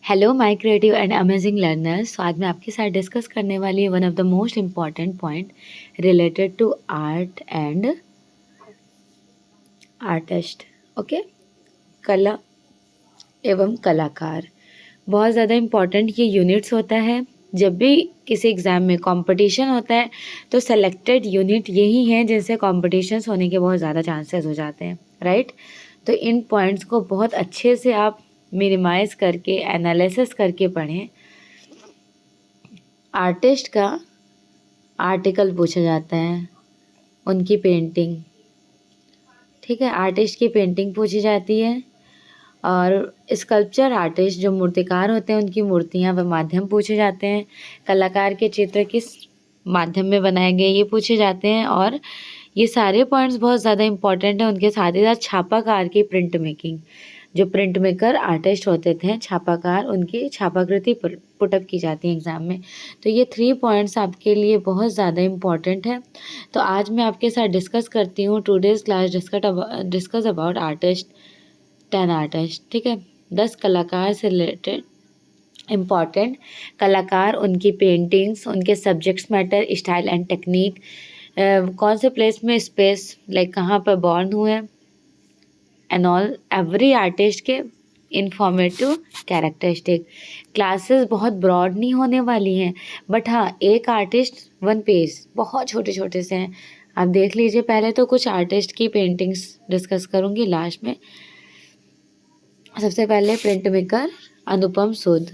Hello my creative and amazing learners. आज मैं आपके साथ डिस्कस करने वाली one of the most important point related to art and artist. Okay, कला एवं कलाकार बहुत ज़्यादा इम्पॉर्टेंट ये यूनिट्स होता है। जब भी किसी एग्ज़ाम में कंपटीशन होता है तो सेलेक्टेड यूनिट यही हैं जिनसे कॉम्पिटिशन्स होने के बहुत ज़्यादा चांसेस हो जाते हैं, राइट। तो इन पॉइंट्स को बहुत अच्छे से आप मिनिमाइज़ करके एनालिसिस करके पढ़ें। आर्टिस्ट का आर्टिकल पूछा जाता है, उनकी पेंटिंग, ठीक है, आर्टिस्ट की पेंटिंग पूछी जाती है। और स्कल्पचर आर्टिस्ट जो मूर्तिकार होते हैं उनकी मूर्तियाँ व माध्यम पूछे जाते हैं। कलाकार के चित्र किस माध्यम में बनाए गए ये पूछे जाते हैं। और ये सारे पॉइंट्स बहुत ज़्यादा इंपॉर्टेंट हैं। उनके साथ ही साथ छापाकार की प्रिंट मेकिंग, जो प्रिंट मेकर आर्टिस्ट होते थे छापाकार, उनकी छापाकृति पुटअप की जाती है एग्ज़ाम में। तो ये 3 पॉइंट्स आपके लिए बहुत ज़्यादा इम्पॉर्टेंट है। तो आज मैं आपके साथ डिस्कस करती हूँ today's class discuss about artist 10 artist, ठीक है। 10 कलाकार से रिलेटेड इम्पॉर्टेंट कलाकार, उनकी पेंटिंग्स, उनके subjects matter, style and technique, कौन से प्लेस में स्पेस लाइक कहाँ पर बॉर्न हुए एंड ऑल, एवरी आर्टिस्ट के इंफॉर्मेटिव कैरेक्टरिस्टिक। क्लासेस बहुत ब्रॉड नहीं होने वाली हैं, बट हाँ, एक आर्टिस्ट 1 पेज, बहुत छोटे छोटे से हैं। आप देख लीजिए। पहले तो कुछ आर्टिस्ट की पेंटिंग्स डिस्कस करूँगी लास्ट में। सबसे पहले print maker Anupam Sood.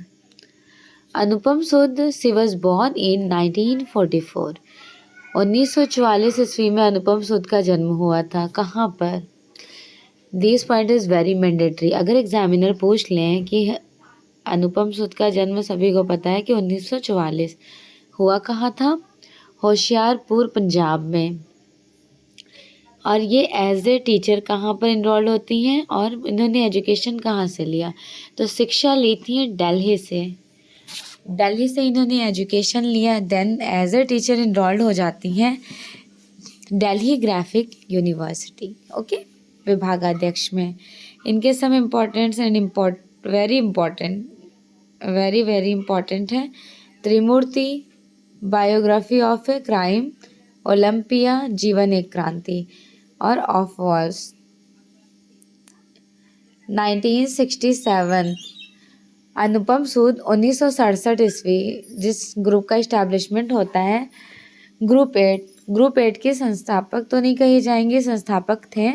Anupam Sood she was born in 1944। 1944 ईस्वी में अनुपम सूद का जन्म हुआ था। कहाँ पर? This point is very mandatory. अगर एग्जामिनर पूछ लें कि अनुपम सूद का जन्म, सभी को पता है कि 1944 हुआ कहाँ था? होशियारपुर, पंजाब में। और ये एज ए टीचर कहाँ पर इनरोल्ड होती हैं और इन्होंने एजुकेशन कहाँ से लिया? तो शिक्षा ली थी दिल्ली से। दिल्ली से इन्होंने एजुकेशन लिया, then as a teacher enrolled हो जाती हैं दिल्ली ग्राफिक यूनिवर्सिटी, ओके, विभागाध्यक्ष में। इनके some importants and very very important है। Trimurti, biography of a crime, Olympia, Jeevan Ek क्रांति, और ऑफ वॉल्स। 1967 अनुपम सूद 1967 ईस्वी जिस ग्रुप का इस्टेब्लिशमेंट होता है, ग्रुप 8 के संस्थापक तो नहीं कहे जाएंगे, संस्थापक थे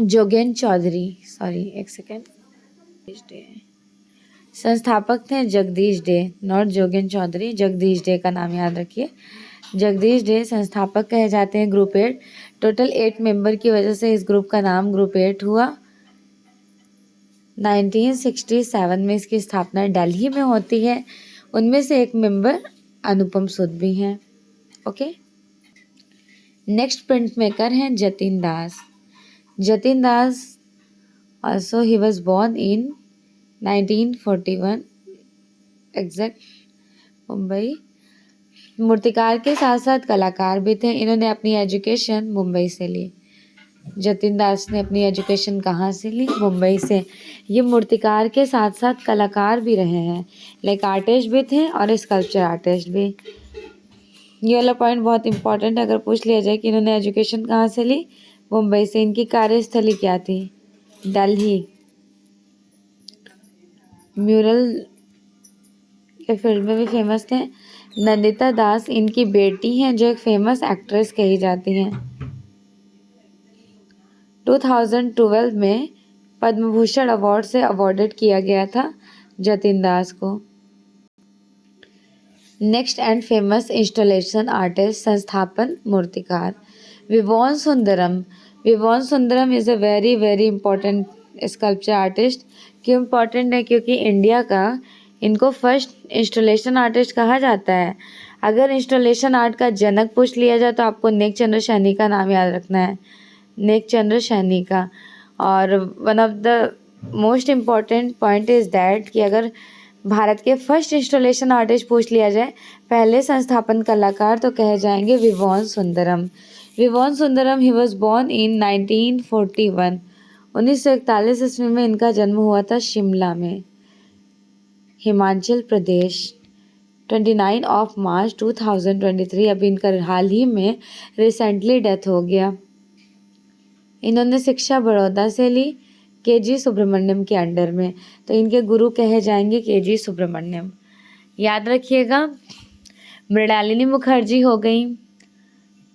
जोगेन चौधरी, सॉरी एक सेकेंड, संस्थापक थे जगदीश डे, नॉट जोगेन चौधरी, जगदीश डे का नाम याद रखिए। जगदीश डे संस्थापक कहे जाते हैं ग्रुप 8। टोटल 8 मेंबर की वजह से इस ग्रुप का नाम ग्रुप 8 हुआ। 1967 में इसकी स्थापना दिल्ली में होती है। उनमें से एक मेंबर अनुपम सूद भी हैं, ओके। नेक्स्ट प्रिंट मेकर हैं Jatin Das. Jatin Das also he was born in 1941 exact, Mumbai. मूर्तिकार के साथ साथ कलाकार भी थे। इन्होंने अपनी एजुकेशन मुंबई से ली। जतिन दास ने अपनी एजुकेशन कहाँ से ली? मुंबई से। ये मूर्तिकार के साथ साथ कलाकार भी रहे हैं, लाइक आर्टिस्ट भी थे और स्कल्पचर आर्टिस्ट भी। ये वाला पॉइंट बहुत इंपॉर्टेंट है। अगर पूछ लिया जाए कि इन्होंने एजुकेशन कहाँ से ली, मुंबई से। इनकी कार्यस्थली क्या थी? दिल्ली। म्यूरल के फील्ड में भी फेमस थे। नंदिता दास इनकी बेटी हैं, जो एक फेमस एक्ट्रेस कही जाती हैं। 2012 में पद्म भूषण अवार्ड से अवॉर्डेड किया गया था जतिन दास को। Next and famous installation artist, संस्थापन मूर्तिकार, Vivan Sundaram. Vivan Sundaram is a very very important sculpture artist. क्यों इम्पॉर्टेंट है? क्योंकि इंडिया का इनको फर्स्ट इंस्टॉलेशन आर्टिस्ट कहा जाता है। अगर इंस्टॉलेशन आर्ट का जनक पूछ लिया जाए तो आपको नेक चंद्र सैनी का नाम याद रखना है, नेक चंद्र सैनी का। और one of the most important point is that कि अगर भारत के फर्स्ट इंस्टॉलेशन आर्टिस्ट पूछ लिया जाए, पहले संस्थापन कलाकार, तो कहे जाएंगे Vivan Sundaram. Vivan Sundaram he was born in 1941। 1941 ईस्वी में इनका जन्म हुआ था शिमला में, हिमाचल प्रदेश। 29 ऑफ मार्च 2023, अभी इनका हाल ही में रिसेंटली डेथ हो गया। इन्होंने शिक्षा बड़ौदा से ली, के.जी. सुब्रमण्यम के अंडर में। तो इनके गुरु कहे जाएंगे के.जी. सुब्रमण्यम। याद रखिएगा, मृणालिनी मुखर्जी हो गई,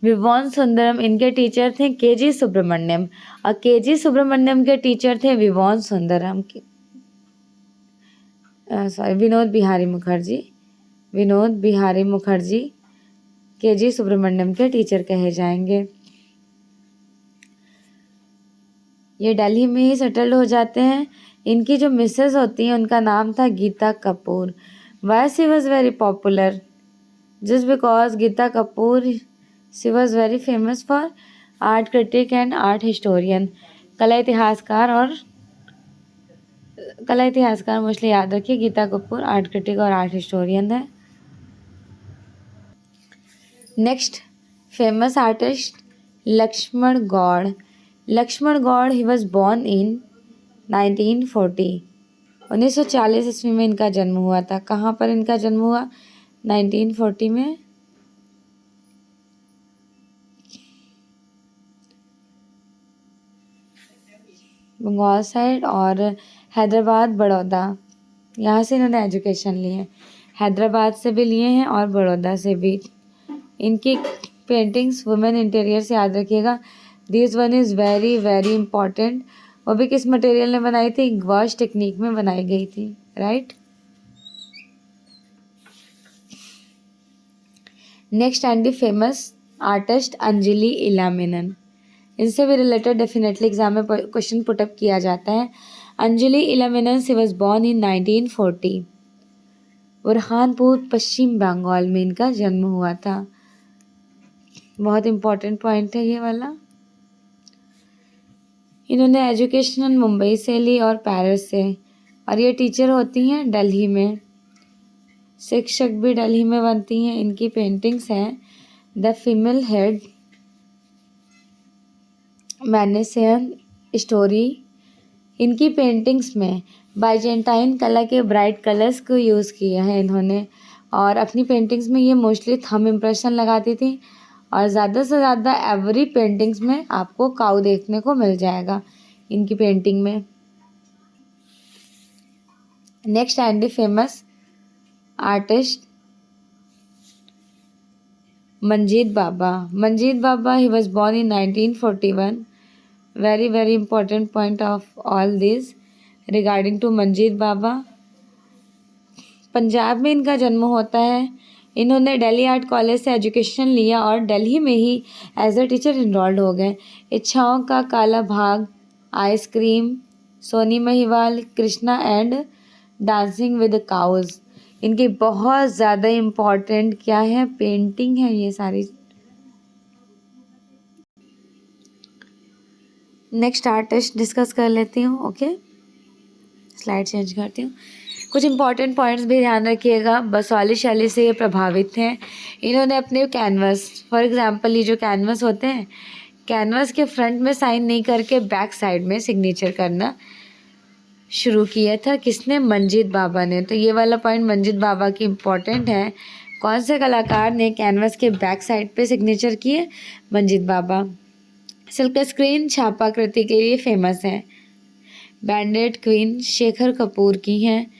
विवोन सुंदरम, इनके टीचर थे के.जी. सुब्रमण्यम, और के.जी. सुब्रमण्यम के टीचर थे विवोन सुंदरम के विनोद बिहारी मुखर्जी। विनोद बिहारी मुखर्जी के.जी. सुब्रमण्यम के टीचर कहे जाएंगे। ये दिल्ली में ही सेटल्ड हो जाते हैं। इनकी जो मिसेस होती हैं उनका नाम था Geeta Kapoor. Why she was very popular? Just because Geeta Kapoor she was very famous for art critic and art historian. कला इतिहासकार मोस्टली याद रखिए, गीता कपूर आर्ट क्रिटिक और आर्ट हिस्टोरियन है। Next famous artist Laxman Gaur. Laxman Gaur he was born in 1940। 1940 ईस्वी में इनका जन्म हुआ था। कहाँ पर इनका जन्म हुआ? 1940 में बंगाल साइड, और हैदराबाद, बड़ौदा, यहाँ से इन्होंने एजुकेशन ली है। हैदराबाद से भी लिए हैं और बड़ौदा से भी। इनकी पेंटिंग्स वुमेन इंटीरियर से याद रखिएगा। This one is very very important. वो भी किस मटेरियल ने बनाई थी? गवाश टेक्निक में बनाई गई थी, right. Next and the famous artist Anjali Ela Menon. इनसे भी रिलेटेड डेफिनेटली एग्जाम में क्वेश्चन पुटअप किया जाता है। Anjali Ela Menon she was born in 1940। Burhanpur, Paschim Bangal में इनका जन्म हुआ था। बहुत इंपॉर्टेंट पॉइंट है ये वाला। इन्होंने एजुकेशन मुंबई से ली और पेरिस से, और ये टीचर होती हैं दिल्ली में। शिक्षक भी दिल्ली में बनती हैं। इनकी पेंटिंग्स हैं द फीमेल हेड, मैनेसियन स्टोरी। इनकी पेंटिंग्स में बाइजेंटाइन कला के ब्राइट कलर्स को यूज़ किया है इन्होंने, और अपनी पेंटिंग्स में ये मोस्टली थंब इम्प्रेशन लगाती थी, और ज़्यादा से ज़्यादा एवरी पेंटिंग्स में आपको काऊ देखने को मिल जाएगा इनकी पेंटिंग में। Next and famous artist Manjit Bawa. Manjit Bawa he was born in 1941। Very very important point of all this regarding to Manjit Bawa. Punjab में इनका जन्म होता है। इन्होंने दिल्ली आर्ट कॉलेज से एजुकेशन लिया और दिल्ली में ही एज अ टीचर इनरोल्ड हो गए। इच्छाओं का काला भाग, ice cream, Sohni Mahiwal, Krishna and dancing with cows, इनकी बहुत ज़्यादा इम्पॉर्टेंट क्या है? पेंटिंग है ये सारी। नेक्स्ट आर्टिस्ट डिस्कस कर लेती हूँ। ओके, स्लाइड चेंज करती हूँ। कुछ इंपॉर्टेंट पॉइंट्स भी ध्यान रखिएगा। बसवाली शैली से ये प्रभावित हैं। इन्होंने अपने कैनवस, फॉर एग्जांपल ये जो कैनवस होते हैं, कैनवस के फ्रंट में साइन नहीं करके बैक साइड में सिग्नेचर करना शुरू किया था। किसने? मंजीत बाबा ने। तो ये वाला पॉइंट मंजीत बाबा की इम्पॉर्टेंट है। कौन से कलाकार ने कैनवस के बैक साइड पे सिग्नेचर किए? मंजीत बाबा। सिल्क स्क्रीन छापाकृति के लिए फेमस है। बैंडेड क्वीन शेखर कपूर की हैं।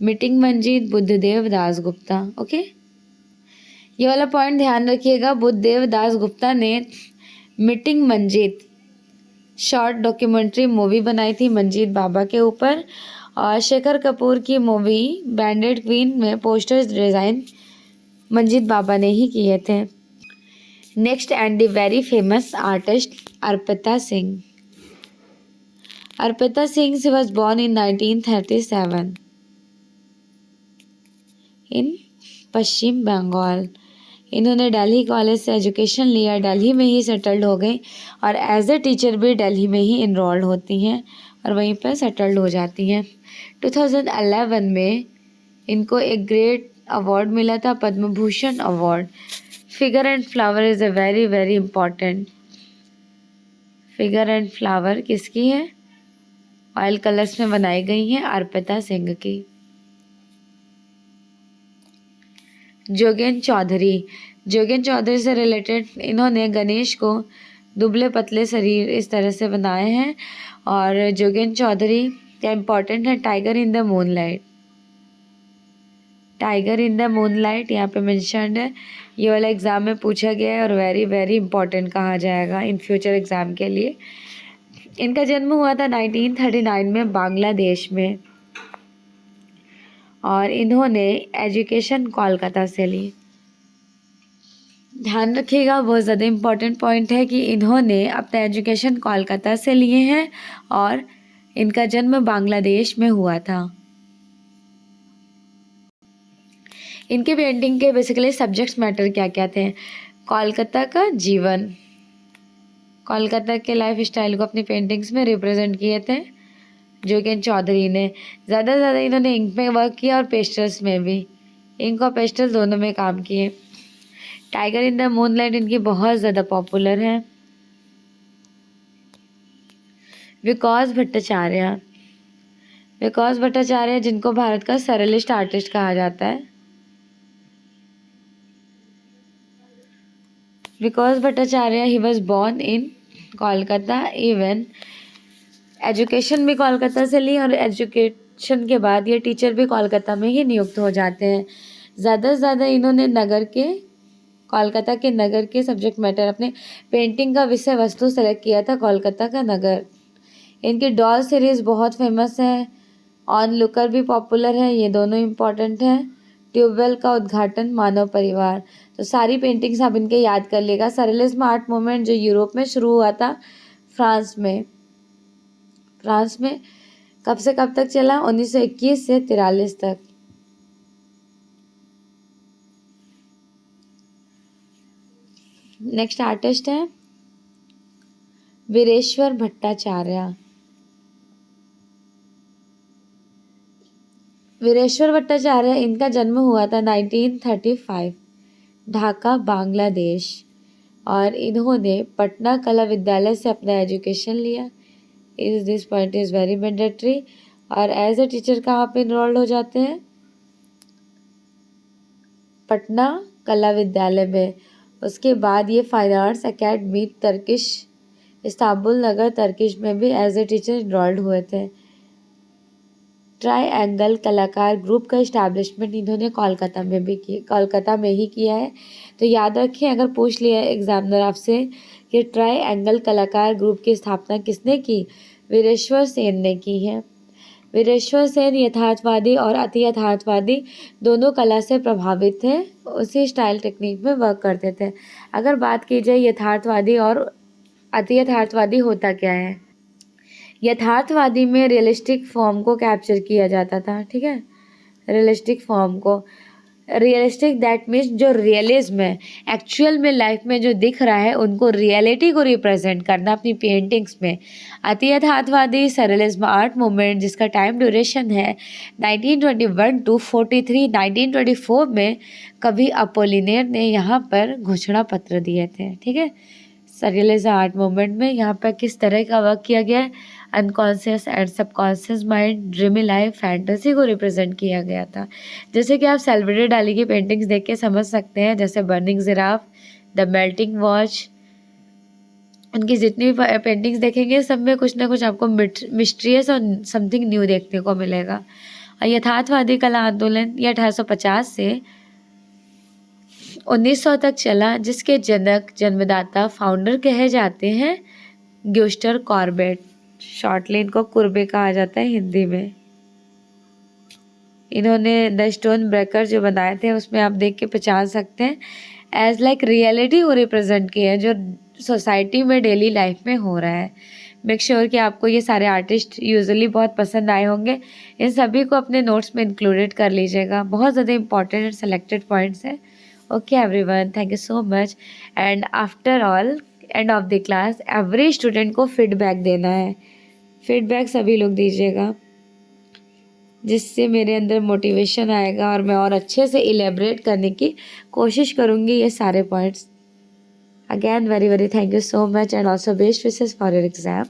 मीटिंग मंजीत बुद्धदेव दास गुप्ता। ओके, ये वाला पॉइंट ध्यान रखिएगा। बुद्धदेव दास गुप्ता ने meeting Manjeet short documentary movie बनाई थी मंजीत बाबा के ऊपर, और शेखर कपूर की मूवी बैंडेड क्वीन में पोस्टर्स डिज़ाइन मंजीत बाबा ने ही किए थे। Next and the very famous artist Arpita Singh. Arpita Singh she was born इन 1937 इन पश्चिम बंगाल। इन्होंने दिल्ली कॉलेज से एजुकेशन लिया, दिल्ली में ही सेटल्ड हो गई, और एज ए टीचर भी दिल्ली में ही इनरोल्ड होती हैं और वहीं पर सेटल्ड हो जाती हैं। 2011 में इनको एक ग्रेट अवार्ड मिला था, Padma Bhushan award. Figure and flower is a very very important. Figure and flower किसकी है? ऑयल कलर्स में बनाई गई हैं अर्पिता सिंह की। जोगेन चौधरी से रिलेटेड इन्होंने गणेश को दुबले पतले शरीर इस तरह से बनाए हैं। और जोगेन चौधरी क्या इम्पोर्टेंट है, टाइगर इन द मूनलाइट, यहाँ पे मेंशन्ड है। ये वाला एग्ज़ाम में पूछा गया है और वेरी वेरी इंपॉर्टेंट कहा जाएगा इन फ्यूचर एग्ज़ाम के लिए। इनका जन्म हुआ था 1939 में बांग्लादेश में और इन्होंने एजुकेशन कोलकाता से ली। ध्यान रखिएगा, बहुत ज़्यादा इम्पॉर्टेंट पॉइंट है कि इन्होंने अपना एजुकेशन कोलकाता से लिए हैं और इनका जन्म बांग्लादेश में हुआ था। इनके पेंटिंग के बेसिकली सब्जेक्ट्स मैटर क्या क्या थे, कोलकाता का जीवन, कोलकाता के लाइफ स्टाइल को अपनी पेंटिंग्स में रिप्रेजेंट किए थे जोगेन चौधरी ने। ज़्यादा से ज़्यादा इन्होंने इंक में वर्क किया और पेस्टल्स में भी, इंक और पेस्टल दोनों में काम किए। टाइगर इन द मूनलाइट इनकी बहुत ज़्यादा पॉपुलर है। विकास भट्टाचार्य जिनको भारत का सरलिस्ट आर्टिस्ट कहा जाता है। Bikash Bhattacharjee he was born in Kolkata. Even education भी कोलकाता से ली और एजुकेशन के बाद ये टीचर भी कोलकाता में ही नियुक्त हो जाते हैं। ज़्यादा से ज़्यादा इन्होंने कोलकाता के नगर के सब्जेक्ट मैटर अपने पेंटिंग का विषय वस्तु सेलेक्ट किया था, कोलकाता का नगर। इनकी डॉल सीरीज़ बहुत फेमस है, ऑन लुकर भी पॉपुलर है, ये दोनों इम्पॉर्टेंट हैं। ट्यूबवेल का उद्घाटन, मानव परिवार, तो सारी पेंटिंग्स आप इनके याद कर लेगा। सरलिज्म आर्ट मूवमेंट जो यूरोप में शुरू हुआ था फ्रांस में कब से कब तक चला, 1921 से 43 तक। नेक्स्ट आर्टिस्ट है वीरेश्वर भट्टाचार्य। इनका जन्म हुआ था 1935 ढाका बांग्लादेश और इन्होंने पटना कला विद्यालय से अपना एजुकेशन लिया। This point is very mandatory. और एज ए टीचर कहाँ पे इनरोल्ड हो जाते हैं, पटना कला विद्यालय में। उसके बाद ये फाइन आर्ट्स एकेडमी इस्तांबुल नगर तर्किश में भी एज ए टीचर इनरोल्ड हुए थे। ट्राईएंगल कलाकार ग्रुप का इस्टेब्लिशमेंट इन्होंने कोलकाता में ही किया है। तो याद रखें, अगर पूछ लिया एग्जामिनर आपसे कि ट्राईएंगल कलाकार ग्रुप की स्थापना किसने की, वीरेश्वर सेन ने की है। वीरेश्वर सेन यथार्थवादी और अति यथार्थवादी दोनों कला से प्रभावित थे, उसी स्टाइल टेक्निक में वर्क करते थे। अगर बात की जाए यथार्थवादी और अति यथार्थवादी होता क्या है, यथार्थवादी में रियलिस्टिक फॉर्म को कैप्चर किया जाता था, ठीक है, रियलिस्टिक दैट मीन्स जो रियलिज्म है, एक्चुअल में लाइफ में जो दिख रहा है उनको रियलिटी को रिप्रेजेंट करना अपनी पेंटिंग्स में। अति यथार्थवादी सरलिज्म आर्ट मूवमेंट जिसका टाइम ड्यूरेशन है 1921 to 43, 1924 में कवि अपोलिनेर ने यहाँ पर घोषणा पत्र दिए थे, ठीक है। सरलिज्म आर्ट मूवमेंट में यहाँ पर किस तरह का वर्क किया गया है, unconscious and subconscious mind, dreamy life, fantasy को रिप्रेजेंट किया गया था। जैसे कि आप सैल्वाडोर डाली की पेंटिंग्स देख के समझ सकते हैं, जैसे burning giraffe, the melting watch, उनकी जितनी भी पेंटिंग्स देखेंगे सब में कुछ ना कुछ आपको मिस्ट्रियस और समथिंग न्यू देखने को मिलेगा। और यथार्थवादी कला आंदोलन ये 1850 से 1900 तक चला, जिसके जन्मदाता फाउंडर कहे जाते हैं ग्यूस्टर कॉर्बेट, शॉर्टली इनको कुर्बे कहा जाता है हिंदी में। इन्होंने द स्टोन ब्रेकर जो बनाए थे उसमें आप देख के पहचान सकते हैं एज लाइक रियलिटी को रिप्रेजेंट किया है जो सोसाइटी में डेली लाइफ में हो रहा है। मेक श्योर कि आपको ये सारे आर्टिस्ट यूजुअली बहुत पसंद आए होंगे, इन सभी को अपने नोट्स में इंक्लूडेड कर लीजिएगा, बहुत ज़्यादा इंपॉर्टेंट एंड सेलेक्टेड पॉइंट्स हैं। Okay everyone, thank you so much. And after all end of the class every student को फीडबैक देना है, फीडबैक सभी लोग दीजिएगा, जिससे मेरे अंदर मोटिवेशन आएगा और मैं और अच्छे से इलेबरेट करने की कोशिश करूँगी ये सारे points. Again very very thank you so much and also best wishes for your exam.